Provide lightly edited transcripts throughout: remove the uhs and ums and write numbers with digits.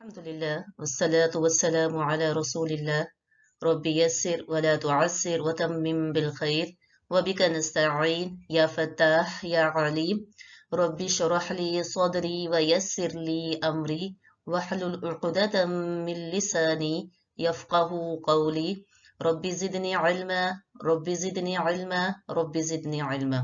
Alhamdulillah, wassalatu wassalamu ala rasulillah, Rabbi yassir wa la tu'assir wa tammim bil khair, wa bika nasta'in, ya Fattah, ya Alim, Rabbi shrah li sadri wa yassir li amri, wahlul uqdatan min lisani, yafqahu qawli, Rabbi zidni ilma, Rabbi zidni ilma, Rabbi zidni ilma.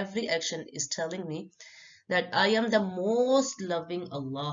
every action is telling me that I am the most loving Allah.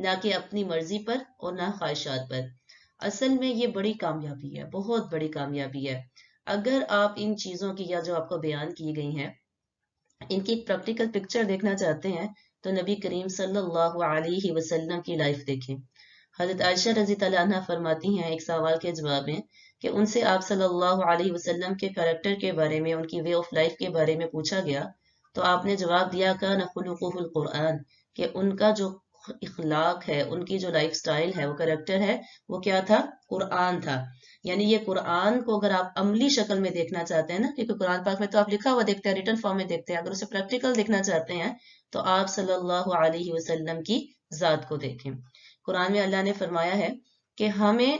نہ کہ اپنی مرضی پر اور نہ خواہشات پر۔ اصل میں یہ بڑی کامیابی ہے، بہت بڑی کامیابی ہے۔ اگر آپ ان چیزوں کی یا جو آپ کو بیان کی گئی ہیں ان کی ایک پریکٹیکل پکچر دیکھنا چاہتے ہیں تو نبی کریم صلی اللہ علیہ وسلم کی لائف دیکھیں۔ حضرت عائشہ رضی اللہ عنہ فرماتی ہیں ایک سوال کے جواب میں کہ ان سے آپ صلی اللہ علیہ وسلم کے کریکٹر کے بارے میں، ان کی وے آف لائف کے بارے میں پوچھا گیا تو آپ نے جواب دیا کان خلقہ القرآن، کہ ان کا جو اخلاق ہے، ان کی جو لائف سٹائل ہے، وہ کریکٹر ہے، وہ کیا تھا؟ قرآن تھا۔ یعنی یہ قرآن کو اگر آپ عملی شکل میں دیکھنا چاہتے ہیں نا، کیونکہ قرآن پاک میں تو آپ لکھا ہوا دیکھتے ہیں، ریٹن فارم میں دیکھتے ہیں، اگر اسے پریکٹیکل دیکھنا چاہتے ہیں تو آپ صلی اللہ علیہ وسلم کی ذات کو دیکھیں۔ قرآن میں اللہ نے فرمایا ہے کہ ہمیں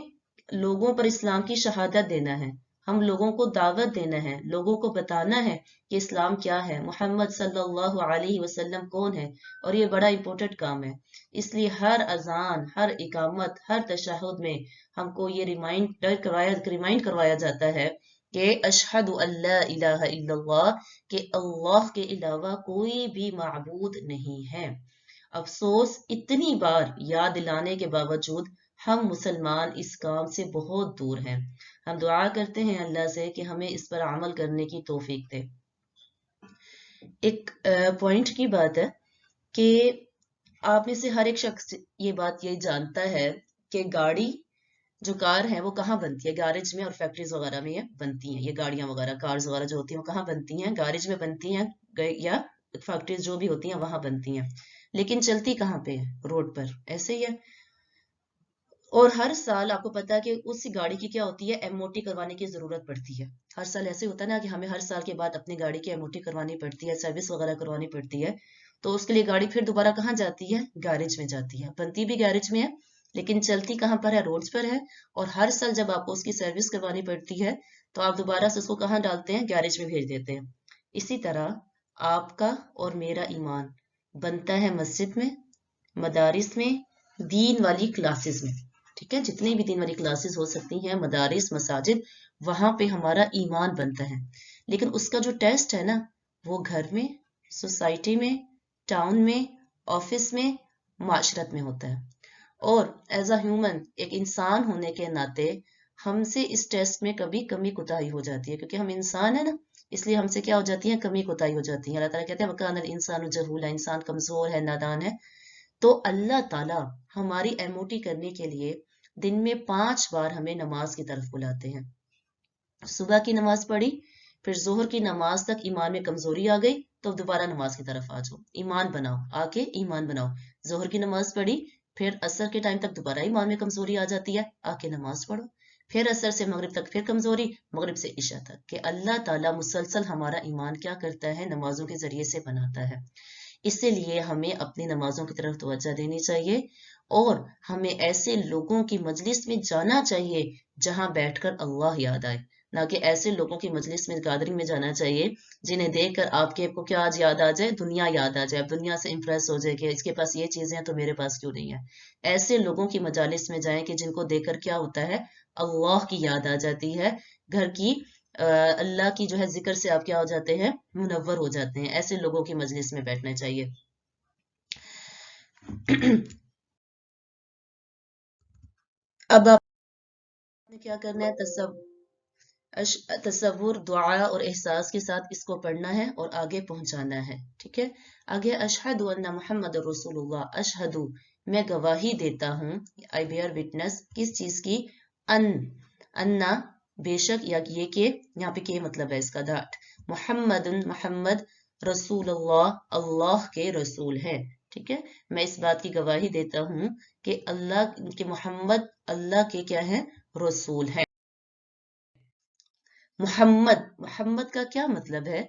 لوگوں پر اسلام کی شہادت دینا ہے، ہم لوگوں کو دعوت دینا ہے، لوگوں کو بتانا ہے کہ اسلام کیا ہے، محمد صلی اللہ علیہ وسلم کون ہے، اور یہ بڑا امپورٹنٹ کام ہے۔ اس لیے ہر اذان، ہر اقامت، ہر تشہد میں ہم کو یہ ریمائنڈ کروایا جاتا ہے کہ اشہد اللہ الہ الا اللہ، کہ اللہ کے علاوہ کوئی بھی معبود نہیں ہے۔ افسوس اتنی بار یاد دلانے کے باوجود ہم مسلمان اس کام سے بہت دور ہیں۔ ہم دعا کرتے ہیں اللہ سے کہ ہمیں اس پر عمل کرنے کی توفیق دے۔ ایک پوائنٹ کی بات ہے کہ آپ میں سے ہر ایک شخص یہ جانتا ہے کہ گاڑی جو کار ہے وہ کہاں بنتی ہے؟ گیرج میں اور فیکٹریز وغیرہ میں یہ بنتی ہیں۔ یہ گاڑیاں وغیرہ، کارز وغیرہ جو ہوتی ہیں وہ کہاں بنتی ہیں؟ گیرج میں بنتی ہیں یا فیکٹریز جو بھی ہوتی ہیں وہاں بنتی ہیں۔ لیکن چلتی کہاں پہ ہے؟ روڈ پر، ایسے ہی ہے۔ اور ہر سال آپ کو پتا ہے کہ اس گاڑی کی کیا ہوتی ہے؟ ایم او ٹی کروانے کی ضرورت پڑتی ہے۔ ہر سال ایسے ہوتا ہے نا کہ ہمیں ہر سال کے بعد اپنی گاڑی کی ایم او ٹی کروانی پڑتی ہے، سروس وغیرہ کروانی پڑتی ہے۔ تو اس کے لیے گاڑی پھر دوبارہ کہاں جاتی ہے؟ گیرج میں جاتی ہے۔ بنتی بھی گیرج میں ہے لیکن چلتی کہاں پر ہے؟ روڈز پر ہے۔ اور ہر سال جب آپ کو اس کی سروس کروانی پڑتی ہے تو آپ دوبارہ سے اس کو کہاں ڈالتے ہیں؟ گیرج میں بھیج دیتے ہیں۔ اسی طرح آپ کا اور میرا ایمان بنتا ہے مسجد میں، مدارس میں، دین والی کلاسز میں، ٹھیک ہے؟ جتنی بھی دین والی کلاسز ہو سکتی ہیں، مدارس، مساجد، وہاں پہ ہمارا ایمان بنتا ہے۔ لیکن اس کا جو ٹیسٹ ہے نا وہ گھر میں، سوسائٹی میں، ٹاؤن میں، آفس میں، معاشرت میں ہوتا ہے۔ اور ایز اے ہیومن، ایک انسان ہونے کے ناطے ہم سے اس ٹیسٹ میں کبھی کمی کوتاہی ہو جاتی ہے، کیونکہ ہم انسان ہیں نا، اس لیے ہم سے کیا ہو جاتی ہے؟ کمی کوتاہی ہو جاتی ہے۔ اللہ تعالیٰ کہتے ہیں وَكَانَ الْإِنسَانُ جَهُولًا، انسان کمزور ہے، نادان ہے۔ تو اللہ تعالیٰ ہماری ایموٹی کرنے کے لیے دن میں 5 بار ہمیں نماز کی طرف بلاتے ہیں۔ صبح کی نماز پڑھی، پھر ظہر کی نماز تک ایمان میں کمزوری آ گئی تو دوبارہ نماز کی طرف آ جاؤ، ایمان بناؤ، آ کے ایمان بناؤ۔ ظہر کی نماز پڑھی، پھر عصر کے ٹائم تک دوبارہ ایمان میں کمزوری آ جاتی ہے، آ کے نماز پڑھو۔ پھر عصر سے مغرب تک پھر کمزوری، مغرب سے عشاء تک، کہ اللہ تعالیٰ مسلسل ہمارا ایمان کیا کرتا ہے؟ نمازوں کے ذریعے سے بناتا ہے۔ اسی لیے ہمیں اپنی نمازوں کی طرف توجہ دینی چاہیے اور ہمیں ایسے لوگوں کی مجلس میں جانا چاہیے جہاں بیٹھ کر اللہ یاد آئے، نہ کہ ایسے لوگوں کی مجلس میں، گیدرنگ میں جانا چاہیے جنہیں دیکھ کر آپ کو کیا آج یاد آ جائے؟ دنیا یاد آ جائے، آپ دنیا سے امپریس ہو جائے کہ اس کے پاس یہ چیزیں ہیں تو میرے پاس کیوں نہیں ہے۔ ایسے لوگوں کی مجالس میں جائیں کہ جن کو دیکھ کر کیا ہوتا ہے؟ اللہ کی یاد آ جاتی ہے، گھر کی اللہ کی جو ہے ذکر سے آپ کیا ہو جاتے ہیں؟ منور ہو جاتے ہیں۔ ایسے لوگوں کی مجلس میں بیٹھنا چاہیے۔ اب آپ نے کیا کرنا ہے؟ تصور، دعا اور احساس کے ساتھ اس کو پڑھنا ہے اور آگے پہنچانا ہے، ٹھیک ہے؟ آگے اشہد ان محمد رسول اللہ، اشہد میں گواہی دیتا ہوں، I bear witness، کس چیز کی؟ انا بے شک، یا یہ کہ یہاں پہ کہ مطلب ہے اس کا دھاٹ، محمد رسول اللہ، اللہ کے رسول ہے، ٹھیک ہے؟ میں اس بات کی گواہی دیتا ہوں کہ محمد اللہ کے کیا ہے؟ رسول ہے۔ محمد کا کیا مطلب ہے؟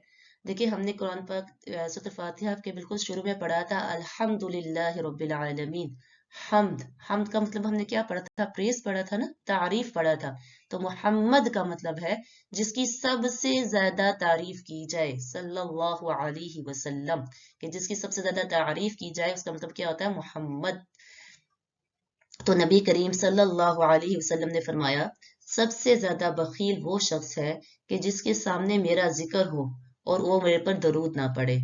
دیکھیں ہم نے قرآن پاک سورۃ الفاتحہ کے بالکل شروع میں پڑھا تھا الحمدللہ رب العالمین۔ حمد کا مطلب ہم نے کیا پڑھا تھا؟ پریز پڑھا تھا نا، تعریف پڑھا تھا۔ تو محمد کا مطلب ہے جس کی سب سے زیادہ تعریف کی جائے، صلی اللہ علیہ وسلم، کہ جس کی سب سے زیادہ تعریف کی جائے اس کا مطلب کیا ہوتا ہے؟ محمد۔ تو نبی کریم صلی اللہ علیہ وسلم نے فرمایا سب سے زیادہ بخیل وہ شخص ہے کہ جس کے سامنے میرا ذکر ہو اور وہ میرے پر درود نہ پڑے۔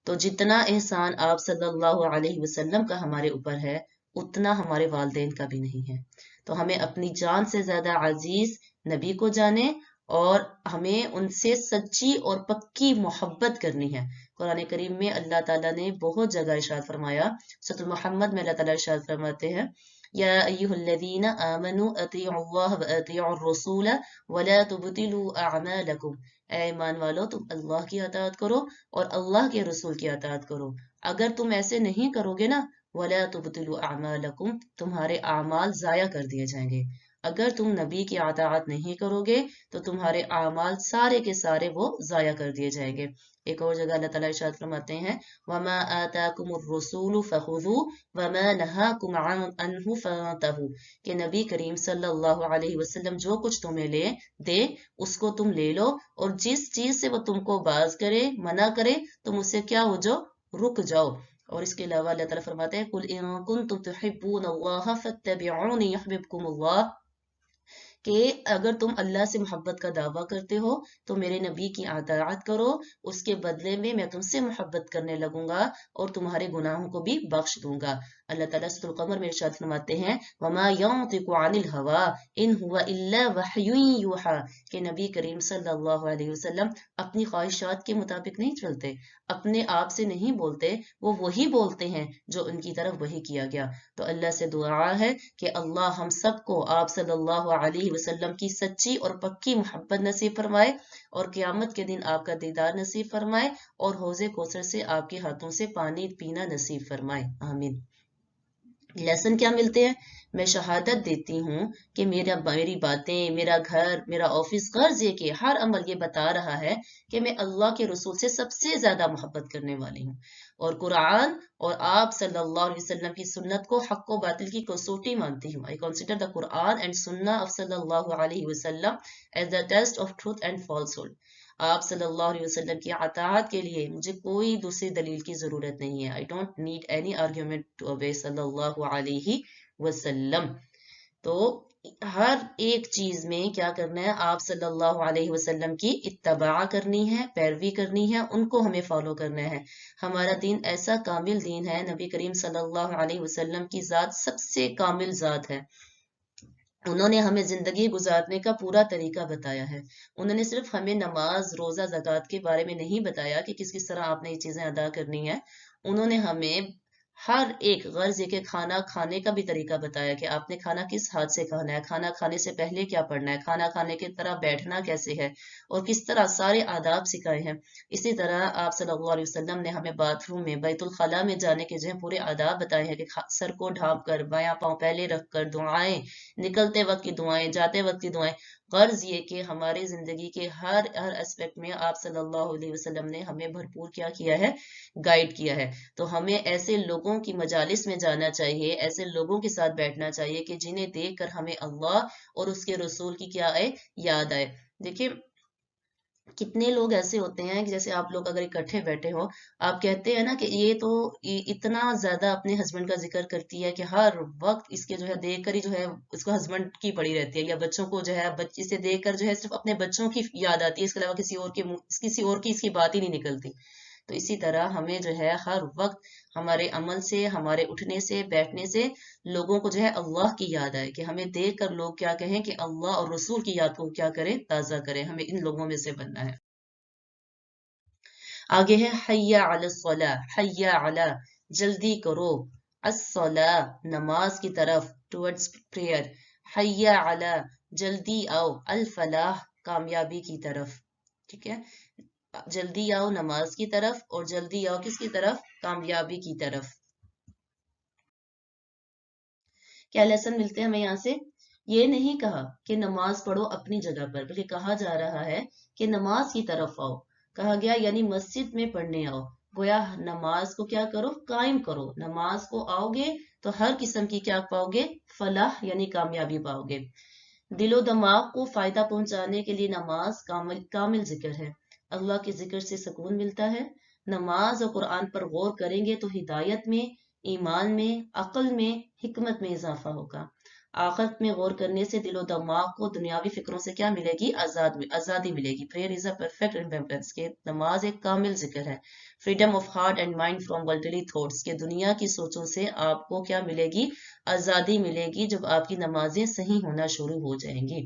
تو جتنا احسان آپ صلی اللہ علیہ وسلم کا ہمارے اوپر ہے اتنا ہمارے والدین کا بھی نہیں ہے. تو ہمیں اپنی جان سے زیادہ عزیز نبی کو جانے اور ہمیں ان سے سچی اور پکی محبت کرنی ہے. قرآن کریم میں اللہ تعالیٰ نے بہت جگہ ارشاد فرمایا. سورۃ محمد میں اللہ تعالیٰ ارشاد فرماتے ہیں یا ایھا الذین آمنوا اطیعوا اللہ واطیعوا الرسول ولا تبطلوا اعمالکم. اے ایمان والو تم اللہ کی اطاعت کرو اور اللہ کے رسول کی اطاعت کرو. اگر تم ایسے نہیں کرو گے نا ولا تبطلوا اعمالکم تمہارے اعمال ضائع کر دیے جائیں گے. اگر تم نبی کی اطاعت نہیں کرو گے تو تمہارے اعمال سارے کے سارے وہ ضائع کر دیے جائیں گے. ایک اور جگہ اللہ تعالیٰ ارشاد فرماتے ہیں وَمَا آتَاكُمُ الرُّسُولُ فَخُذُوهُ وَمَا نَهَاكُمْ عَنْهُ فَانْتَهُوا کہ نبی کریم صلی اللہ علیہ وسلم جو کچھ تمہیں لے دے اس کو تم لے لو اور جس چیز سے وہ تم کو باز کرے منع کرے تم اس سے کیا ہو جاؤ رک جاؤ. اور اس کے علاوہ اللہ تعالیٰ فرماتے ہیں قُلْ إِن كُنتُمْ تُحِبُّونَ اللَّهَ فَاتَّبِعُونِي يُحْبِبْكُمُ اللَّهُ کہ اگر تم اللہ سے محبت کا دعویٰ کرتے ہو تو میرے نبی کی اطاعت کرو اس کے بدلے میں تم سے محبت کرنے لگوں گا اور تمہارے گناہوں کو بھی بخش دوں گا. اللہ تعالیٰ سورۃ القمر میں ارشاد فرماتے ہیں وَمَا يَنطِقُ عَنِ الْهَوَىٰ إِنْ هُوَ إِلَّا وَحْيٌ يُوحَىٰ کہ نبی کریم صلی اللہ علیہ وسلم اپنی خواہشات کے مطابق نہیں چلتے اپنے آپ سے نہیں بولتے وہ وہی بولتے ہیں جو ان کی طرف وحی کیا گیا. تو اللہ سے دعا ہے کہ اللہ ہم سب کو آپ صلی اللہ علیہ وسلم کی سچی اور پکی محبت نصیب فرمائے اور قیامت کے دن آپ کا دیدار نصیب فرمائے اور حوض کوثر سے آپ کے ہاتھوں سے پانی پینا نصیب فرمائے. آمین. لیسن کیا ملتے ہیں؟ میں شہادت دیتی ہوں کہ میری باتیں میرا گھر میرا آفس غرض یہ کہ ہر عمل یہ بتا رہا ہے کہ میں اللہ کے رسول سے سب سے زیادہ محبت کرنے والی ہوں اور قرآن اور آپ صلی اللہ علیہ وسلم کی سنت کو حق و باطل کی کسوٹی مانتی ہوں. I consider the Quran and Sunnah of صلی اللہ علیہ وسلم as the test of truth and falsehood. آپ صلی اللہ علیہ وسلم کی اطاعت کے لیے مجھے کوئی دوسری دلیل کی ضرورت نہیں ہے. I don't need any argument to obey صلی اللہ علیہ وسلم. تو ہر ایک چیز میں کیا کرنا ہے آپ صلی اللہ علیہ وسلم کی اتباع کرنی ہے پیروی کرنی ہے ان کو ہمیں فالو کرنا ہے. ہمارا دین ایسا کامل دین ہے نبی کریم صلی اللہ علیہ وسلم کی ذات سب سے کامل ذات ہے. انہوں نے ہمیں زندگی گزارنے کا پورا طریقہ بتایا ہے. انہوں نے صرف ہمیں نماز روزہ زکوٰۃ کے بارے میں نہیں بتایا کہ کس کس طرح آپ نے یہ چیزیں ادا کرنی ہے. انہوں نے ہمیں ہر ایک غرض یہ کہ کھانا کھانے کا بھی طریقہ بتایا کہ آپ نے کھانا کس ہاتھ سے کھانا ہے کھانا کھانے سے پہلے کیا پڑھنا ہے کھانا کھانے کی طرح بیٹھنا کیسے ہے اور کس طرح سارے آداب سکھائے ہیں. اسی طرح آپ صلی اللہ علیہ وسلم نے ہمیں باتھ روم میں بیت الخلاء میں جانے کے جو ہے پورے آداب بتائے ہیں کہ سر کو ڈھانپ کر بایاں پاؤں پہلے رکھ کر دعائیں نکلتے وقت کی دعائیں جاتے وقت کی دعائیں. غرض یہ کہ ہماری زندگی کے ہر اسپیکٹ میں آپ صلی اللہ علیہ وسلم نے ہمیں بھرپور کیا ہے گائیڈ کیا ہے. تو ہمیں ایسے لوگوں کی مجالس میں جانا چاہیے ایسے لوگوں کے ساتھ بیٹھنا چاہیے کہ جنہیں دیکھ کر ہمیں اللہ اور اس کے رسول کی کیا آئے یاد آئے. دیکھیں کتنے لوگ ایسے ہوتے ہیں کہ جیسے آپ لوگ اگر اکٹھے بیٹھے ہو آپ کہتے ہیں نا کہ یہ تو اتنا زیادہ اپنے ہسبینڈ کا ذکر کرتی ہے کہ ہر وقت اس کے جو ہے دیکھ کر ہی جو ہے اس کو ہسبینڈ کی پڑی رہتی ہے یا بچوں کو جو ہے اسے دیکھ کر جو ہے صرف اپنے بچوں کی یاد آتی ہے اس کے علاوہ کسی اور کی اس کی بات ہی نہیں نکلتی. تو اسی طرح ہمیں جو ہے ہر وقت ہمارے عمل سے ہمارے اٹھنے سے بیٹھنے سے لوگوں کو جو ہے اللہ کی یاد آئے کہ ہمیں دیکھ کر لوگ کیا کہیں کہ اللہ اور رسول کی یاد کو کیا کریں تازہ کریں. ہمیں ان لوگوں میں سے بننا ہے. آگے ہے حی علی الصلاۃ حی علی جلدی کرو الصلاۃ نماز کی طرف ٹورڈز پریئر حی علی جلدی آؤ الفلاح کامیابی کی طرف. ٹھیک ہے جلدی آؤ نماز کی طرف اور جلدی آؤ کس کی طرف کامیابی کی طرف. کیا لیسن ملتے ہیں ہمیں یہاں سے؟ یہ نہیں کہا کہ نماز پڑھو اپنی جگہ پر بلکہ کہا جا رہا ہے کہ نماز کی طرف آؤ. کہا گیا یعنی مسجد میں پڑھنے آؤ. گویا نماز کو کیا کرو قائم کرو. نماز کو آؤ گے تو ہر قسم کی کیا پاؤ گے فلاح یعنی کامیابی پاؤ گے. دل و دماغ کو فائدہ پہنچانے کے لیے نماز کامل ذکر ہے. اللہ کے ذکر سے سکون ملتا ہے. نماز اور قرآن پر غور کریں گے تو ہدایت میں ایمان میں، عقل میں، حکمت میں اضافہ ہوگا۔ آخرت میں غور کرنے سے دل و دماغ کو دنیاوی فکروں سے کیا ملے گی؟ آزادی ملے گی۔ Prayer is a perfect remembrance, کہ نماز ایک کامل ذکر ہے۔ Freedom of heart and mind from worldly thoughts, کہ دنیا کی سوچوں سے آپ کو کیا ملے گی؟ آزادی ملے گی جب آپ کی نمازیں صحیح ہونا شروع ہو جائیں گی۔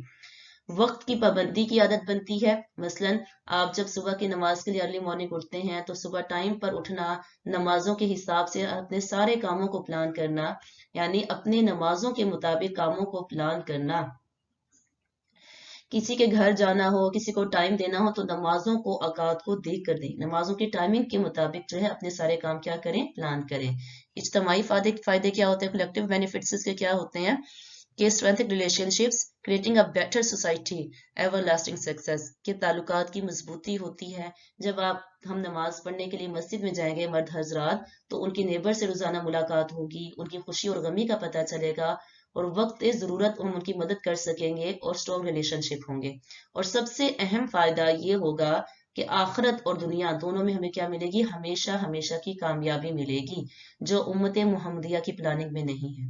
وقت کی پابندی کی عادت بنتی ہے، مثلا آپ جب صبح کی نماز کے لیے ارلی مارننگ اٹھتے ہیں تو صبح ٹائم پر اٹھنا، نمازوں کے حساب سے اپنے سارے کاموں کو پلان کرنا، یعنی اپنے نمازوں کے مطابق کاموں کو پلان کرنا۔ کسی کے گھر جانا ہو، کسی کو ٹائم دینا ہو تو نمازوں کو اوقات کو دیکھ کر دیں، نمازوں کی ٹائمنگ کے مطابق جو ہے اپنے سارے کام کیا کریں؟ پلان کریں۔ اجتماعی فائدے کیا ہوتے ہیں؟ کلیکٹیو بینیفٹس کے کیا ہوتے ہیں کہ strengthen relationships, creating a better society, everlasting success، کہ تعلقات کی مضبوطی ہوتی ہے۔ جب ہم نماز پڑھنے کے لیے مسجد میں جائیں گے مرد حضرات، تو ان کی نیبر سے روزانہ ملاقات ہوگی، ان کی خوشی اور غمی کا پتہ چلے گا، اور وقت ضرورت ہم ان کی مدد کر سکیں گے، اور اسٹرانگ ریلیشن شپ ہوں گے۔ اور سب سے اہم فائدہ یہ ہوگا کہ آخرت اور دنیا دونوں میں ہمیں کیا ملے گی؟ ہمیشہ ہمیشہ کی کامیابی ملے گی، جو امت محمدیہ کی پلاننگ میں نہیں ہے۔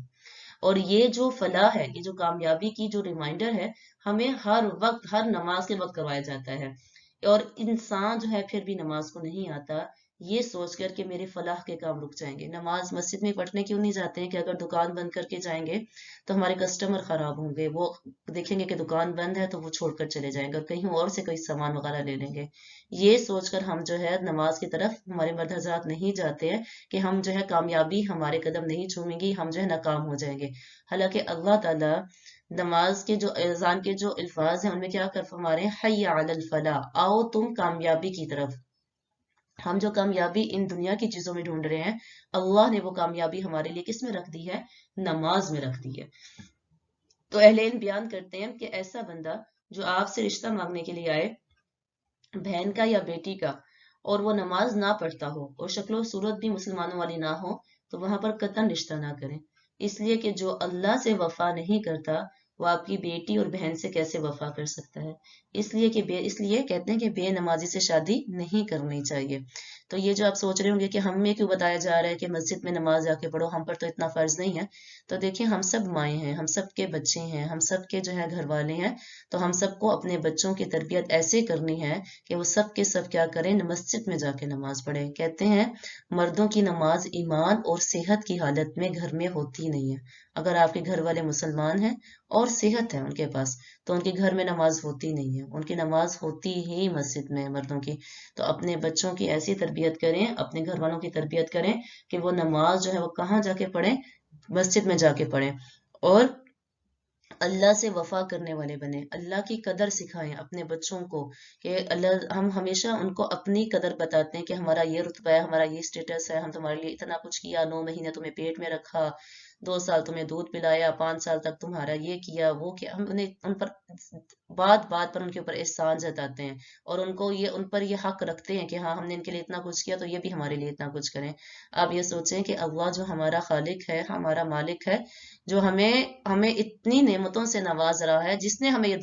اور یہ جو فلاح ہے، یہ جو کامیابی کی جو ریمائنڈر ہے، ہمیں ہر وقت ہر نماز کے وقت کروایا جاتا ہے۔ اور انسان جو ہے پھر بھی نماز کو نہیں آتا، یہ سوچ کر کہ میرے فلاح کے کام رک جائیں گے۔ نماز مسجد میں پڑھنے کیوں نہیں جاتے ہیں کہ اگر دکان بند کر کے جائیں گے تو ہمارے کسٹمر خراب ہوں گے، وہ دیکھیں گے کہ دکان بند ہے تو وہ چھوڑ کر چلے جائیں گے اور کہیں اور سے کوئی سامان وغیرہ لے لیں گے۔ یہ سوچ کر ہم جو ہے نماز کی طرف ہمارے مرد حضرات نہیں جاتے ہیں کہ ہم جو ہے کامیابی ہمارے قدم نہیں چومیں گی، ہم جو ہے ناکام ہو جائیں گے۔ حالانکہ اللہ تعالیٰ نماز کے جو اذان کے جو الفاظ ہیں ان میں کیا کر فرما رہے ہیں؟ حی علی الفلاح، آؤ تم کامیابی کی طرف۔ ہم جو کامیابی ان دنیا کی چیزوں میں ڈھونڈ رہے ہیں، اللہ نے وہ کامیابی ہمارے لیے کس میں رکھ دی ہے؟ نماز میں رکھ دی ہے۔ تو اہل علم بیان کرتے ہیں کہ ایسا بندہ جو آپ سے رشتہ مانگنے کے لیے آئے، بہن کا یا بیٹی کا، اور وہ نماز نہ پڑھتا ہو اور شکل و صورت بھی مسلمانوں والی نہ ہو، تو وہاں پر قطعاً رشتہ نہ کریں، اس لیے کہ جو اللہ سے وفا نہیں کرتا وہ آپ کی بیٹی اور بہن سے کیسے وفا کر سکتا ہے؟ اس لیے کہتے ہیں کہ بے نمازی سے شادی نہیں کرنی چاہیے۔ تو یہ جو آپ سوچ رہے ہوں گے کہ ہمیں کیوں بتایا جا رہا ہے کہ مسجد میں نماز جا کے پڑھو، ہم پر تو اتنا فرض نہیں ہے، تو دیکھیں ہم سب مائیں ہیں، ہم سب کے بچے ہیں، ہم سب کے جو ہے گھر والے ہیں، تو ہم سب کو اپنے بچوں کی تربیت ایسے کرنی ہے کہ وہ سب کے سب کیا کریں؟ مسجد میں جا کے نماز پڑھیں۔ کہتے ہیں مردوں کی نماز ایمان اور صحت کی حالت میں گھر میں ہوتی نہیں ہے۔ اگر آپ کے گھر والے مسلمان ہیں اور صحت ہے ان کے پاس، تو ان کے گھر میں نماز ہوتی نہیں ہے، ان کی نماز ہوتی ہی مسجد میں مردوں کی۔ تو اپنے بچوں کی ایسی تربیت کریں، اپنے گھر والوں کی تربیت کریں کہ وہ نماز جو ہے وہ کہاں جا کے پڑھیں؟ مسجد میں جا کے پڑھیں، اور اللہ سے وفا کرنے والے بنیں، اللہ کی قدر سکھائیں اپنے بچوں کو، کہ ہم ہمیشہ ان کو اپنی قدر بتاتے ہیں کہ ہمارا یہ رتبہ ہے، ہمارا یہ سٹیٹس ہے، ہم تمہارے لیے اتنا کچھ کیا، 9 مہینے تمہیں پیٹ میں رکھا، 2 سال تمہیں دودھ پلایا، 5 سال تک تمہارا یہ کیا وہ کیا، ہم انہیں ان پر بات بات پر ان کے اوپر احسان جتاتے ہیں، اور ان پر یہ حق رکھتے ہیں کہ ہاں ہم نے ان کے لیے اتنا کچھ کیا تو یہ بھی ہمارے لیے اتنا کچھ کریں۔ آپ یہ سوچیں کہ اللہ جو ہمارا خالق ہے، ہمارا مالک ہے، جو ہمیں اتنی نعمتوں سے نواز رہا ہے، جس نے ہمیں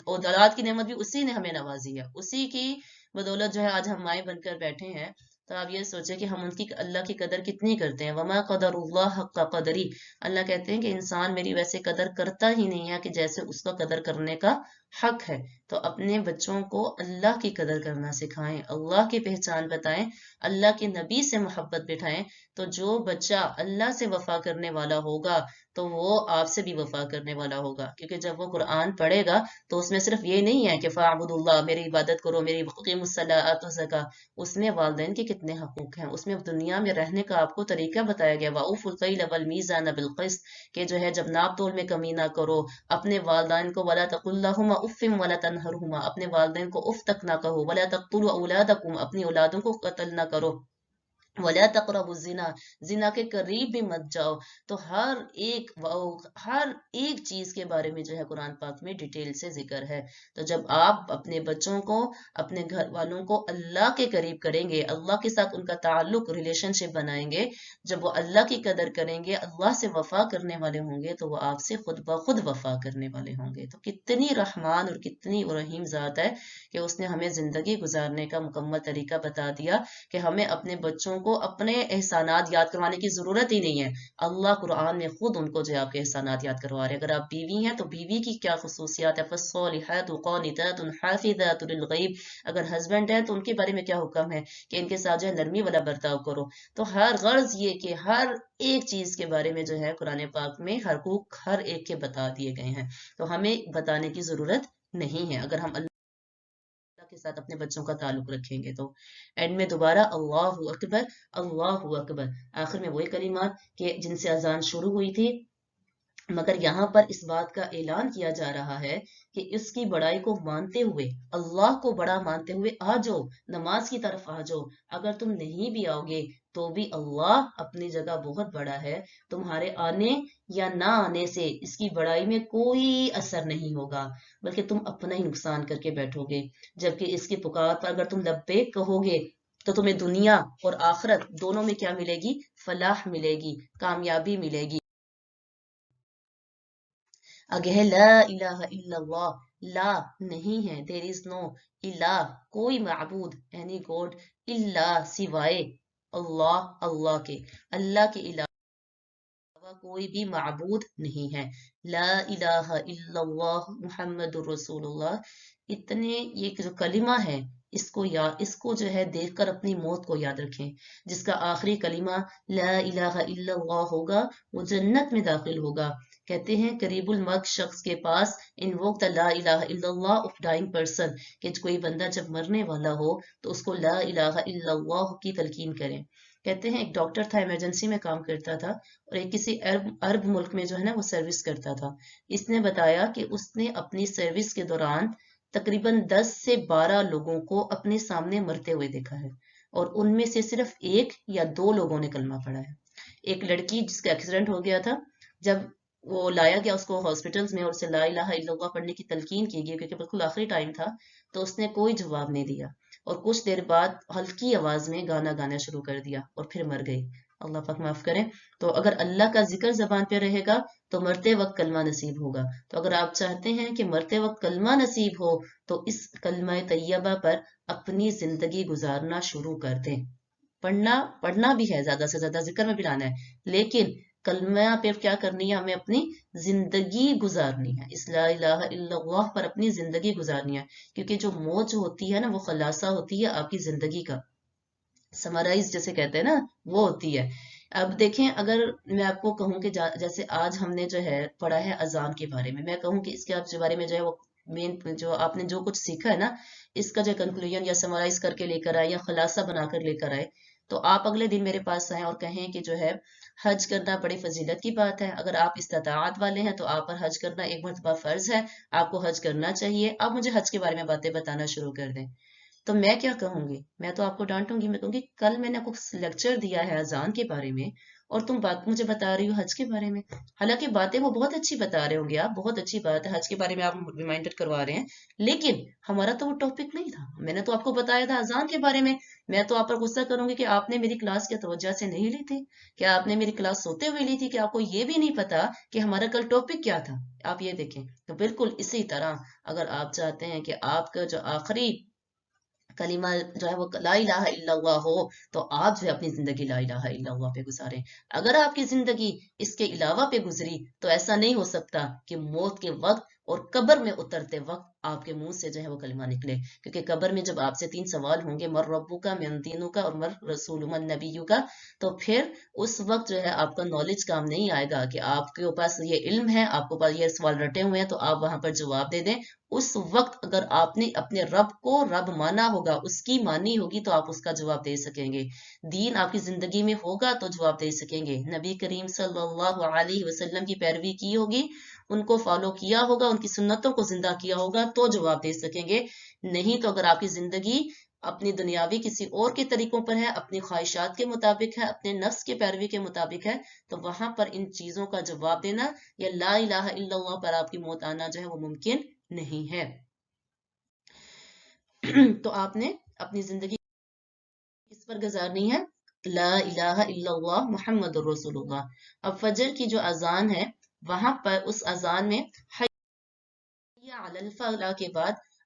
اولاد کی نعمت بھی اسی نے ہمیں نوازی ہے، اسی کی بدولت جو ہے آج ہم مائیں بن کر بیٹھے ہیں۔ تو آپ یہ سوچیں کہ ہم اللہ کی قدر کتنی کرتے ہیں۔ وما قدر اللہ حق قدری، اللہ کہتے ہیں کہ انسان میری ویسے قدر کرتا ہی نہیں ہے کہ جیسے اس کا قدر کرنے کا حق ہے۔ تو اپنے بچوں کو اللہ کی قدر کرنا سکھائیں، اللہ کی پہچان بتائیں، اللہ کے نبی سے محبت بٹھائیں، تو جو بچہ اللہ سے وفا کرنے والا ہوگا تو وہ آپ سے بھی وفا کرنے والا ہوگا، کیونکہ جب وہ قرآن پڑھے گا تو اس میں صرف یہ نہیں ہے کہ فَاعْبُدُوا اللَّهَ، میری عبادت کرو، میری وَأَقِیمُوا الصَّلَاةَ وَآتُوا الزَّکَاۃَ، اس میں والدین کے کتنے حقوق ہیں، اس میں دنیا میں رہنے کا آپ کو طریقہ بتایا گیا، وَأَوْفُوا الْكَیْلَ وَالْمِیزَانَ بِالْقِسْطِ، کہ جو ہے جب ناپ تول میں کمی نہ کرو، اپنے والدین کو وَلَا تَقُل لَّهُمَا أُفٍّ وَلَا تَنْهَرْهُمَا، اپنے والدین کو اف تک نہ کہو، وَلَا تَقْتُلُوا أَوْلَادَکُمْ، اپنی اولادوں کو قتل نہ کرو، وَلَا تَقْرَبُوا الزِّنَا، زنا کے قریب بھی مت جاؤ۔ تو ہر ایک چیز کے بارے میں جو ہے قرآن پاک میں ڈیٹیل سے ذکر ہے۔ تو جب آپ اپنے بچوں کو، اپنے گھر والوں کو اللہ کے قریب کریں گے، اللہ کے ساتھ ان کا تعلق، ریلیشن شپ بنائیں گے، جب وہ اللہ کی قدر کریں گے، اللہ سے وفا کرنے والے ہوں گے، تو وہ آپ سے خود بخود وفا کرنے والے ہوں گے۔ تو کتنی رحمان اور کتنی رحیم ذات ہے کہ اس نے ہمیں زندگی گزارنے کا مکمل طریقہ بتا دیا، کہ ہمیں اپنے بچوں کو اپنے احسانات یاد کروانے کی ضرورت ہی نہیں ہے. اللہ قرآن میں خود ان کو جو ہے آپ کے احسانات یاد کروا رہے ہیں. اگر آپ بیوی ہیں تو بیوی کی کیا خصوصیات ہے، فالصالحات قانتات حافظات للغیب. اگر ہسبینڈ ہے تو ان کے بارے میں کیا حکم ہے کہ ان کے ساتھ جو ہے نرمی والا برتاؤ کرو. تو ہر غرض یہ کہ ہر ایک چیز کے بارے میں جو ہے قرآن پاک میں حقوق ہر ایک کے بتا دیے گئے ہیں. تو ہمیں بتانے کی ضرورت نہیں ہے اگر ہم اللہ کے ساتھ اپنے بچوں کا تعلق رکھیں گے تو. اینڈ میں دوبارہ اللہ اکبر، اللہ اکبر، آخر میں وہی کلمات کہ جن سے اذان شروع ہوئی تھی، مگر یہاں پر اس بات کا اعلان کیا جا رہا ہے کہ اس کی بڑائی کو مانتے ہوئے، اللہ کو بڑا مانتے ہوئے آ جاؤ، نماز کی طرف آ جاؤ. اگر تم نہیں بھی آؤ گے تو بھی اللہ اپنی جگہ بہت بڑا ہے. تمہارے آنے یا نہ آنے سے اس کی بڑائی میں کوئی اثر نہیں ہوگا، بلکہ تم اپنا ہی نقصان کر کے بیٹھو گے. جبکہ اس کی پکار پر اگر تم لبیک کہو گے تو تمہیں دنیا اور آخرت دونوں میں کیا ملے گی؟ فلاح ملے گی، کامیابی ملے گی. آگے ہے لا الہ الا اللہ، لا نہیں ہے، there is no الہ کوئی معبود any god الا سوائے اللہ اللہ کے، اللہ کے علاوہ کوئی بھی معبود نہیں ہے. لا الہ الا اللہ محمد الرسول اللہ. اتنے یہ جو کلمہ ہے اس کو جو ہے دیکھ کر اپنی موت کو یاد رکھیں. جس کا آخری کلمہ لا الہ الا اللہ ہوگا وہ جنت میں داخل ہوگا. کہتے ہیں قریب الموت شخص کے پاس انووک the لا الہ الا اللہ of dying person، کہ کوئی بندہ جب مرنے والا ہو تو اس کو لا الہ الا اللہ کی تلقین کریں. کہتے ہیں ایک ڈاکٹر تھا، ایمرجنسی میں کام کرتا تھا، اور ایک کسی عرب ملک میں جو ہے نا وہ سروس کرتا تھا. اس نے بتایا کہ اس نے اپنی سروس کے دوران تقریباً 10 سے 12 لوگوں کو اپنے سامنے مرتے ہوئے دیکھا ہے، اور ان میں سے صرف 1 یا 2 لوگوں نے کلمہ پڑھا ہے. ایک لڑکی جس کا ایکسیڈنٹ ہو گیا تھا، جب وہ لایا گیا اس کو ہاسپٹلز میں اور اسے لا الہ الا اللہ پڑھنے کی تلقین کی گئی کیونکہ بالکل آخری ٹائم تھا، تو اس نے کوئی جواب نہیں دیا، اور کچھ دیر بعد ہلکی آواز میں گانا گانا شروع کر دیا اور پھر مر گئی. اللہ پاک معاف کرے. تو اگر اللہ کا ذکر زبان پہ رہے گا تو مرتے وقت کلمہ نصیب ہوگا. تو اگر آپ چاہتے ہیں کہ مرتے وقت کلمہ نصیب ہو تو اس کلمہ طیبہ پر اپنی زندگی گزارنا شروع کر دیں. پڑھنا بھی ہے، زیادہ سے زیادہ ذکر میں بھی لانا ہے، لیکن کلمہ پہ کیا کرنی ہے؟ ہمیں اپنی زندگی گزارنی ہے، اس لا الہ الا اللہ پر اپنی زندگی گزارنی ہے. کیونکہ جو موت جو ہوتی ہے نا وہ خلاصہ ہوتی ہے آپ کی زندگی کا، سمرائز جیسے کہتے ہیں نا وہ ہوتی ہے. اب دیکھیں اگر میں آپ کو کہوں کہ جیسے آج ہم نے جو ہے پڑھا ہے اذان کے بارے میں، میں کہوں کہ اس کے بارے میں جو ہے وہ مین جو آپ نے جو کچھ سیکھا ہے نا اس کا جو کنکلوژن یا سمرائز کر کے لے کر آئے یا خلاصہ بنا کر لے کر آئے، تو آپ اگلے دن میرے پاس آئیں اور کہیں کہ جو ہے حج کرنا بڑی فضیلت کی بات ہے. اگر آپ استطاعت والے ہیں تو آپ پر حج کرنا ایک مرتبہ فرض ہے، آپ کو حج کرنا چاہیے. آپ مجھے حج کے بارے میں باتیں بتانا شروع کر دیں تو میں کیا کہوں گی؟ میں تو آپ کو ڈانٹوں گی. میں کہوں گی کل میں نے آپ کو لیکچر دیا ہے اذان کے بارے میں اور تم بات مجھے بتا رہی ہو حج کے بارے میں. حالانکہ باتیں وہ بہت اچھی بتا رہے ہوں گے آپ، بہت اچھی بات ہے، حج کے بارے میں آپ ریمائنڈر کروا رہے ہیں، لیکن ہمارا تو وہ ٹاپک نہیں تھا. میں نے تو آپ کو بتایا تھا اذان کے بارے میں. میں تو آپ پر غصہ کروں گی کہ آپ نے میری کلاس کی توجہ سے نہیں لی تھی. کیا آپ نے میری کلاس سوتے ہوئے لی تھی کہ آپ کو یہ بھی نہیں پتا کہ ہمارا کل ٹاپک کیا تھا؟ آپ یہ دیکھیں. تو بالکل اسی طرح اگر آپ چاہتے ہیں کہ آپ کا جو آخری کلمہ جو ہے وہ لا الہ الا اللہ ہو تو آپ جو ہے اپنی زندگی لا الہ الا اللہ پہ گزاریں. اگر آپ کی زندگی اس کے علاوہ پہ گزری تو ایسا نہیں ہو سکتا کہ موت کے وقت اور قبر میں اترتے وقت آپ کے منہ سے جو ہے وہ کلمہ نکلے. کیونکہ قبر میں جب آپ سے 3 سوال ہوں گے، مر ربو کا، من دینو کا، اور مر رسول من نبیو کا، تو پھر اس وقت جو ہے آپ کا نالج کام نہیں آئے گا کہ آپ کے پاس یہ علم ہے، آپ کو پاس یہ سوال رٹے ہوئے ہیں تو آپ وہاں پر جواب دے دیں. اس وقت اگر آپ نے اپنے رب کو رب مانا ہوگا، اس کی مانی ہوگی تو آپ اس کا جواب دے سکیں گے. دین آپ کی زندگی میں ہوگا تو جواب دے سکیں گے. نبی کریم صلی اللہ علیہ وسلم کی پیروی کی ہوگی، ان کو فالو کیا ہوگا، ان کی سنتوں کو زندہ کیا ہوگا تو جواب دے سکیں گے. نہیں تو اگر آپ کی زندگی اپنی دنیاوی کسی اور کے طریقوں پر ہے، اپنی خواہشات کے مطابق ہے، اپنے نفس کے پیروی کے مطابق ہے، تو وہاں پر ان چیزوں کا جواب دینا یا لا الہ الا اللہ پر آپ کی موت آنا جو ہے وہ ممکن نہیں ہے. تو آپ نے اپنی زندگی کس پر گزارنی ہے؟ لا الہ الا اللہ محمد الرسول اللہ. اب فجر کی جو اذان ہے وہاں پر اس اذان میں حی علی الفلاح کے بعد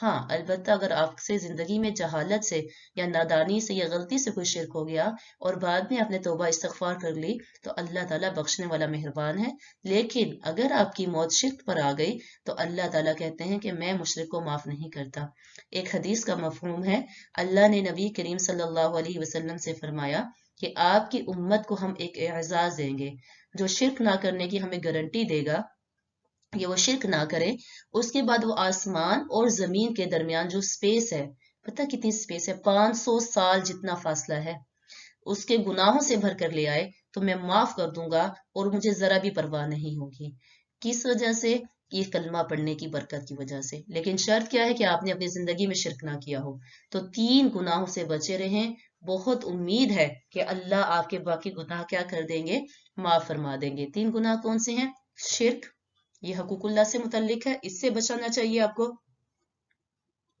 ہاں البتہ اگر آپ سے زندگی میں جہالت سے یا نادانی سے یا غلطی سے کوئی شرک ہو گیا اور بعد میں آپ نے توبہ استغفار کر لی تو اللہ تعالیٰ بخشنے والا مہربان ہے. لیکن اگر آپ کی موت شرک پر آ گئی تو اللہ تعالیٰ کہتے ہیں کہ میں مشرک کو معاف نہیں کرتا. ایک حدیث کا مفہوم ہے، اللہ نے نبی کریم صلی اللہ علیہ وسلم سے فرمایا کہ آپ کی امت کو ہم ایک اعزاز دیں گے، جو شرک نہ کرنے کی ہمیں گارنٹی دے گا یہ وہ شرک نہ کرے. اس کے بعد وہ آسمان اور زمین کے درمیان جو سپیس ہے، پتہ کتنی سپیس ہے، 500 سال جتنا فاصلہ ہے، اس کے گناہوں سے بھر کر لے آئے تو میں معاف کر دوں گا اور مجھے ذرا بھی پرواہ نہیں ہوگی. کس وجہ سے؟ یہ کلمہ پڑھنے کی برکت کی وجہ سے. لیکن شرط کیا ہے کہ آپ نے اپنی زندگی میں شرک نہ کیا ہو. تو 3 گناہوں سے بچے رہیں. بہت امید ہے کہ اللہ آپ کے باقی گناہ کیا کر دیں گے، معاف فرما دیں گے. 3 گناہ کون سے ہیں؟ شرک، یہ حقوق اللہ سے متعلق ہے، اس سے بچانا چاہیے آپ کو.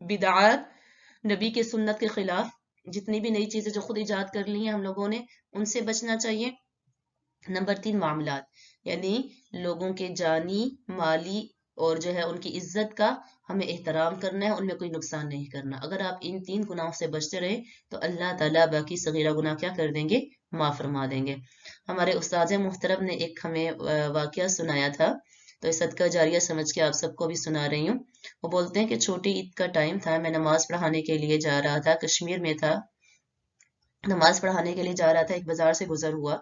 بدعات، نبی کے سنت کے خلاف جتنی بھی نئی چیزیں جو خود ایجاد کر لی ہیں ہم لوگوں نے، ان سے بچنا چاہیے. نمبر 3 معاملات، یعنی لوگوں کے جانی مالی اور جو ہے ان کی عزت کا ہمیں احترام کرنا ہے، ان میں کوئی نقصان نہیں کرنا. اگر آپ ان 3 گناہوں سے بچتے رہے تو اللہ تعالیٰ باقی صغیرہ گناہ کیا کر دیں گے، معاف فرما دیں گے. ہمارے استاذ محترم نے ایک ہمیں واقعہ سنایا تھا، تو اس صدقہ جاریہ سمجھ کے آپ سب کو بھی سنا رہی ہوں. وہ بولتے ہیں کہ چھوٹی عید کا ٹائم تھا، میں نماز پڑھانے کے لیے جا رہا تھا، کشمیر میں تھا، نماز پڑھانے کے لیے جا رہا تھا، ایک بازار سے گزر ہوا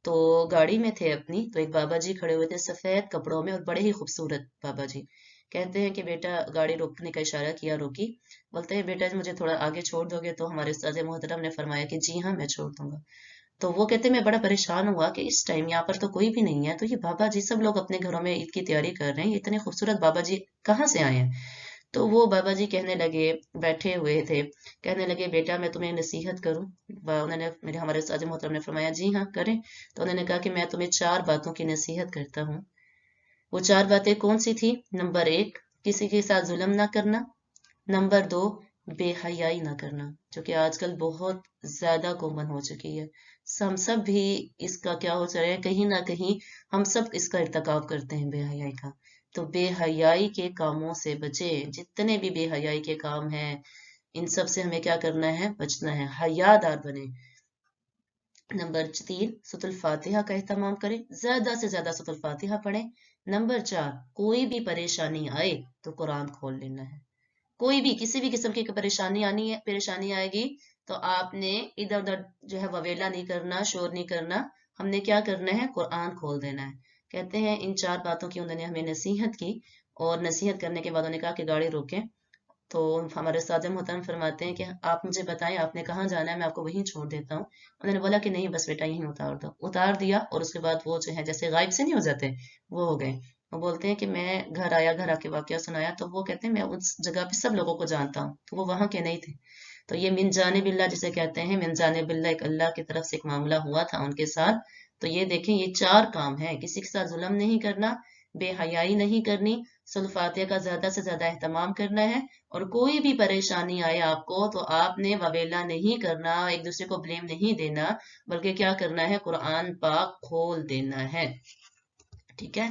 تو گاڑی میں تھے اپنی، تو ایک بابا جی کھڑے ہوئے تھے سفید کپڑوں میں اور بڑے ہی خوبصورت بابا جی. کہتے ہیں کہ بیٹا، گاڑی روکنے کا اشارہ کیا، روکی. بولتے ہیں بیٹا مجھے تھوڑا آگے چھوڑ دو گے؟ تو ہمارے استاذ محترم نے فرمایا کہ جی ہاں میں چھوڑ دوں گا. تو وہ کہتے ہیں میں بڑا پریشان ہوا کہ اس ٹائم یہاں پر تو کوئی بھی نہیں ہے، تو یہ بابا جی سب لوگ اپنے گھروں میں عید کی تیاری کر رہے ہیں، یہ اتنے خوبصورت بابا جی کہاں سے آئے ہیں؟ تو وہ بابا جی کہنے لگے، بیٹھے ہوئے تھے، کہنے لگے بیٹا میں تمہیں نصیحت کروں؟ انہوں نے ہمارے استاد محترم نے فرمایا جی ہاں کریں. تو انہوں نے کہا کہ میں تمہیں 4 باتوں کی نصیحت کرتا ہوں. وہ 4 باتیں کون سی تھی؟ نمبر 1، کسی کے ساتھ ظلم نہ کرنا. نمبر 2، بے حیائی نہ کرنا، جو کہ آج کل بہت زیادہ کامن ہو چکی ہے. ہم سب بھی اس کا کیا ہو رہے ہیں، کہیں نہ کہیں ہم سب اس کا ارتکاب کرتے ہیں، بے حیائی کا. تو بے حیائی کے کاموں سے بچے، جتنے بھی بے حیائی کے کام ہیں ان سب سے ہمیں کیا کرنا ہے، بچنا ہے، حیا دار بنے. نمبر 3، سورۃ الفاتحہ کا اہتمام کریں، زیادہ سے زیادہ سورۃ الفاتحہ پڑھیں. نمبر 4، کوئی بھی پریشانی آئے تو قرآن کھول لینا ہے. کوئی بھی کسی بھی قسم کی پریشانی آئے گی تو آپ نے ادھر ادھر جو ہے وویلا نہیں کرنا، شور نہیں کرنا، ہم نے کیا کرنا ہے، قرآن کھول دینا ہے. کہتے ہیں ان 4 باتوں کی انہوں نے ہمیں نصیحت کی، اور نصیحت کرنے کے بعد انہوں نے کہا کہ گاڑی روکیں. تو ہمارے استاد محترم فرماتے ہیں کہ آپ مجھے بتائیں آپ نے کہاں جانا ہے، میں آپ کو وہیں چھوڑ دیتا ہوں. انہوں نے بولا کہ نہیں بس بیٹا یہیں اتار دو. اتار دیا اور اس کے بعد وہ جو ہے جیسے غائب سے نہیں ہو جاتے وہ ہو گئے. وہ بولتے ہیں کہ میں گھر آیا، گھر آ کے واقعہ سنایا تو وہ کہتے ہیں میں اس جگہ پہ سب لوگوں کو جانتا ہوں، تو وہ وہاں کے نہیں تھے. تو یہ من جانب اللہ جسے کہتے ہیں، من جانب اللہ، ایک اللہ کی طرف سے ایک معاملہ ہوا تھا ان کے ساتھ. تو یہ دیکھیں یہ 4 کام ہیں، کسی کے ساتھ ظلم نہیں کرنا، بے حیائی نہیں کرنی، سورۃ الفاتحہ کا زیادہ سے زیادہ اہتمام کرنا ہے، اور کوئی بھی پریشانی آئے آپ کو تو آپ نے وبیلا نہیں کرنا، ایک دوسرے کو بلیم نہیں دینا، بلکہ کیا کرنا ہے، قرآن پاک کھول دینا ہے. ٹھیک ہے،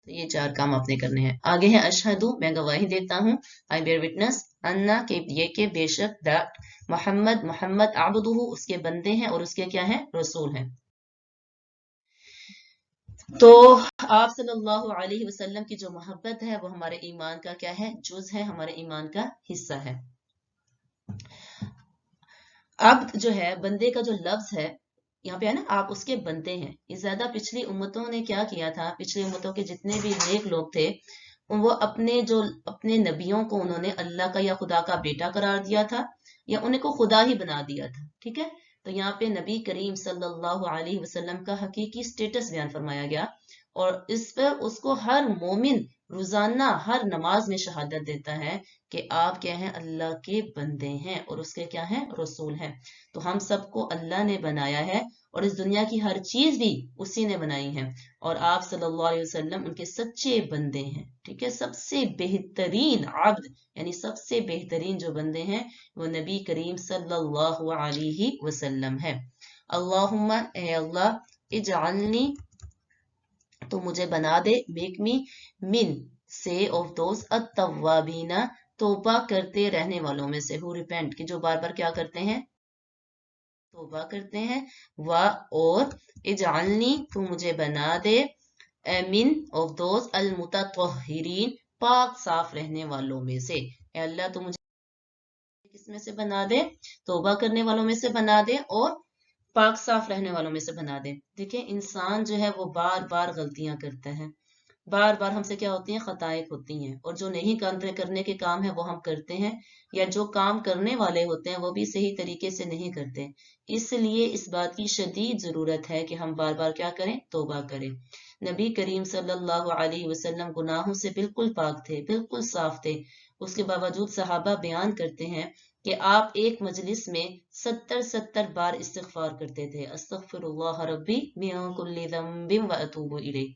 تو یہ 4 کام آپ نے کرنے ہیں. آگے ہیں اشہدو، میں گواہی دیتا ہوں، آئی بیئر وٹنس، انا کہ یہ کہ بے شک، دیٹ محمد عبدہ، اس کے بندے ہیں اور اس کے کیا ہیں، رسول ہیں. تو آپ صلی اللہ علیہ وسلم کی جو محبت ہے وہ ہمارے ایمان کا کیا ہے، جز ہے، ہمارے ایمان کا حصہ ہے. عبد جو ہے، بندے کا جو لفظ ہے یہاں پہ ہے نا، آپ اس کے بندے ہیں. یہ زیادہ پچھلی امتوں نے کیا کیا تھا، پچھلی امتوں کے جتنے بھی نیک لوگ تھے وہ اپنے نبیوں کو انہوں نے اللہ کا یا خدا کا بیٹا قرار دیا تھا، یا انہیں کو خدا ہی بنا دیا تھا. ٹھیک ہے، تو یہاں پہ نبی کریم صلی اللہ علیہ وسلم کا حقیقی سٹیٹس بیان فرمایا گیا، اور اس پر اس کو ہر مومن روزانہ ہر نماز میں شہادت دیتا ہے کہ آپ کیا ہیں، اللہ کے بندے ہیں اور اس کے کیا ہیں، رسول ہیں. تو ہم سب کو اللہ نے بنایا ہے، اور اس دنیا کی ہر چیز بھی اسی نے بنائی ہے، اور آپ صلی اللہ علیہ وسلم ان کے سچے بندے ہیں. ٹھیک ہے، سب سے بہترین عبد یعنی سب سے بہترین جو بندے ہیں وہ نبی کریم صلی اللہ علیہ وسلم ہے. اللہم، اے اللہ، اجعلنی، تو مجھے بنا دے، میک می، من، سے of those التوابین توبہ کرتے رہنے والوں میں سے who repent کہ جو بار بار کیا کرتے ہیں توبہ کرتے ہیں اور اجعلنی تو مجھے بنا دے من of those المتطہرین پاک صاف رہنے والوں میں سے اے اللہ تو مجھے کس میں سے بنا دے توبہ کرنے والوں میں سے بنا دے اور پاک صاف رہنے والوں میں سے بنا دے دیکھیں انسان جو ہے وہ بار بار غلطیاں کرتا ہے بار بار ہم سے کیا ہوتی ہیں خطائیں ہوتی ہیں اور جو نہیں کرنے کے کام ہے وہ ہم کرتے ہیں یا جو کام کرنے والے ہوتے ہیں وہ بھی صحیح طریقے سے نہیں کرتے اس لیے اس بات کی شدید ضرورت ہے کہ ہم بار بار کیا کریں توبہ کریں نبی کریم صلی اللہ علیہ وسلم گناہوں سے بالکل پاک تھے بالکل صاف تھے اس کے باوجود صحابہ بیان کرتے ہیں کہ آپ ایک مجلس میں 70 بار استغفار کرتے تھے استغفر اللہ ربی من کل ذنب واتوب الیہ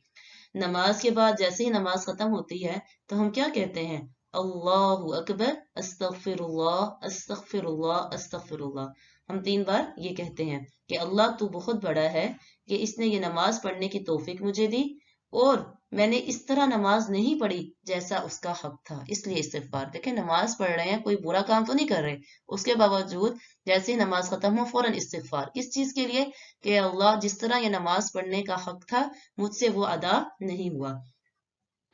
نماز کے بعد جیسے ہی نماز ختم ہوتی ہے تو ہم کیا کہتے ہیں اللہ اکبر استغفر اللہ استغفر اللہ استغفر اللہ ہم 3 بار یہ کہتے ہیں کہ اللہ تو بہت بڑا ہے کہ اس نے یہ نماز پڑھنے کی توفیق مجھے دی اور میں نے اس طرح نماز نہیں پڑھی جیسا اس کا حق تھا اس لیے استغفار دیکھیں نماز پڑھ رہے ہیں کوئی برا کام تو نہیں کر رہے اس کے باوجود جیسے ہی نماز ختم ہو فوراً استغفار کس چیز کے لیے کہ اللہ جس طرح یہ نماز پڑھنے کا حق تھا مجھ سے وہ ادا نہیں ہوا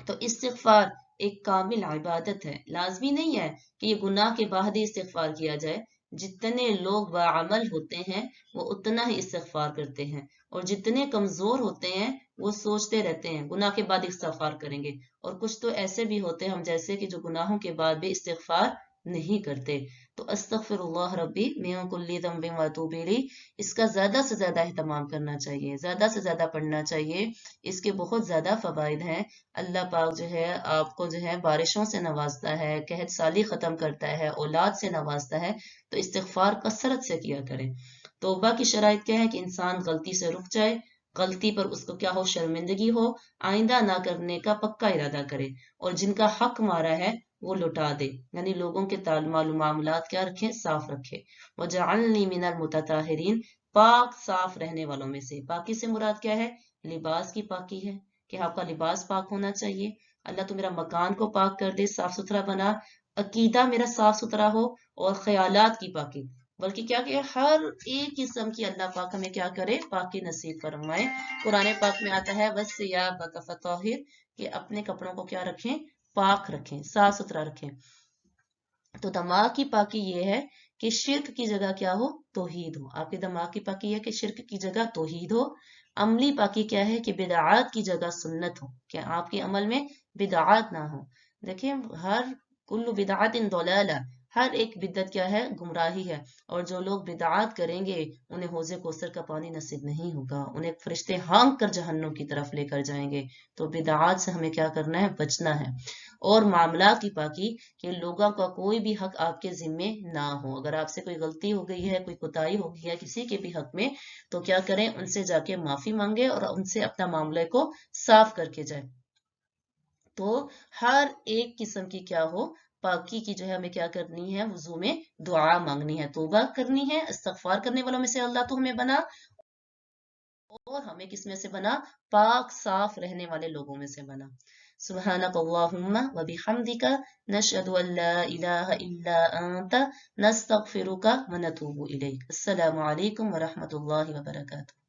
تو استغفار ایک کامل عبادت ہے لازمی نہیں ہے کہ یہ گناہ کے بعد ہی استغفار کیا جائے جتنے لوگ باعمل ہوتے ہیں وہ اتنا ہی استغفار کرتے ہیں اور جتنے کمزور ہوتے ہیں وہ سوچتے رہتے ہیں گناہ کے بعد استغفار کریں گے اور کچھ تو ایسے بھی ہوتے ہیں ہم جیسے کہ جو گناہوں کے بعد بھی استغفار نہیں کرتے تو استغفر اللہ ربی من کل ذنب واتوب الیہ اس کا زیادہ سے زیادہ اہتمام کرنا چاہیے زیادہ سے زیادہ پڑھنا چاہیے اس کے بہت زیادہ فوائد ہیں اللہ پاک جو ہے آپ کو جو ہے بارشوں سے نوازتا ہے قحط سالی ختم کرتا ہے اولاد سے نوازتا ہے تو استغفار کثرت سے کیا کریں توبہ کی شرائط کیا ہے کہ انسان غلطی سے رک جائے غلطی پر اس کو کیا ہو شرمندگی ہو آئندہ نہ کرنے کا پکا ارادہ کرے اور جن کا حق مارا ہے وہ لوٹا دے یعنی لوگوں کے معاملات کیا رکھیں صاف رکھے وجعلنی من المتطہرین پاک صاف رہنے والوں میں سے پاکی سے مراد کیا ہے لباس کی پاکی ہے کہ آپ کا لباس پاک ہونا چاہیے اللہ تو میرا مکان کو پاک کر دے صاف ستھرا بنا عقیدہ میرا صاف ستھرا ہو اور خیالات کی پاکی بلکہ کیا کہ ہر ایک قسم کی اللہ پاک ہمیں کیا کرے پاکی نصیب فرمائے قرآن پاک میں آتا ہے وَثِيَابَكَ فَطَهِّرْ کہ اپنے کپڑوں کو کیا رکھیں پاک رکھیں صاف ستھرا رکھیں تو دماغ کی پاکی یہ ہے کہ شرک کی جگہ کیا ہو توحید ہو آپ کے دماغ کی پاکی ہے کہ شرک کی جگہ توحید ہو عملی پاکی کیا ہے کہ بدعات کی جگہ سنت ہو کہ آپ کے عمل میں بدعات نہ ہو دیکھیں ہر کل بدعات ضلالہ ہر ایک بدعت کیا ہے گمراہی ہے اور جو لوگ بدعات کریں گے انہیں حوض کوثر کا پانی نصیب نہیں ہوگا انہیں فرشتے ہانک کر جہنم کی طرف لے کر جائیں گے تو بدعات سے ہمیں کیا کرنا ہے بچنا ہے اور معاملات کی پاکی کہ لوگوں کا کوئی بھی حق آپ کے ذمے نہ ہو اگر آپ سے کوئی غلطی ہو گئی ہے کوئی کوتاہی ہو گئی ہے کسی کے بھی حق میں تو کیا کریں ان سے جا کے معافی مانگے اور ان سے اپنا معاملے کو صاف کر کے جائے تو ہر ایک قسم کی کیا ہو پاکی کی جو ہے ہمیں کیا کرنی ہے وضو میں دعا مانگنی ہے توبہ کرنی ہے استغفار کرنے والوں میں سے اللہ تو ہمیں بنا اور ہمیں کس میں سے بنا پاک صاف رہنے والے لوگوں میں سے بنا سبحانک اللہم و بحمدک نشہد ان لا الہ الا انت نستغفرک و نتوب الیک السلام علیکم ورحمۃ اللہ وبرکاتہ